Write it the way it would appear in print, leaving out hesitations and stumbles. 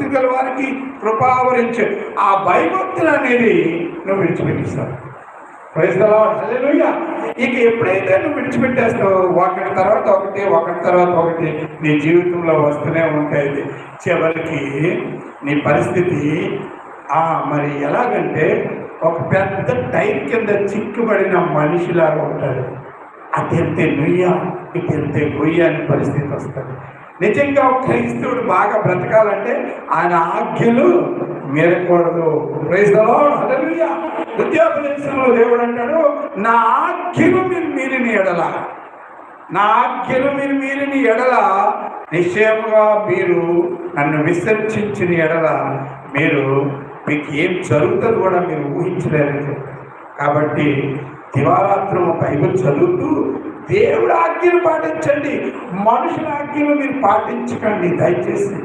భయభక్తులు గల వారికి కృపావరించే ఆ భయభక్తులు అనేది నువ్వు విడిచిపెట్టేస్తావు. ప్రైజ్ ది లార్డ్, హల్లెలూయా. ఇక ఎప్పుడైతే నువ్వు విడిచిపెట్టేస్తావో ఒకటి తర్వాత ఒకటి నీ జీవితంలో వస్తూనే ఉంటాయి. చివరికి నీ పరిస్థితి మరి ఎలాగంటే ఒక పెద్ద టైర్ కింద చిక్కుబడిన మనిషిలాగా ఉంటాడు. అటెంతే నుయ్య ఇటెంతే గొయ్య అనే పరిస్థితి వస్తుంది. నిజంగా ఒక క్రైస్తవుడు బాగా బ్రతకాలంటే ఆయన ఆజ్ఞలు మీరకూడదు. ప్రైజ్ ది లార్డ్, హల్లెలూయా. ఉద్యోగదేశంలో దేవుడు అంటాడు, నా ఆజ్ఞలు మీరు మీరిన ఎడల, నా ఆజ్ఞలు మీరు మీరిన ఎడల నిశ్చయముగా మీరు నన్ను విసర్జించిన ఎడల మీకు ఏం జరుగుతుంది కూడా మీరు ఊహించలేరని చెప్పారు. కాబట్టి దివారాత్రము బైబిల్ చదువుతూ దేవుడి ఆజ్ఞలు పాటించండి, మనుషుల ఆజ్ఞలు మీరు పాటించకండి దయచేసి.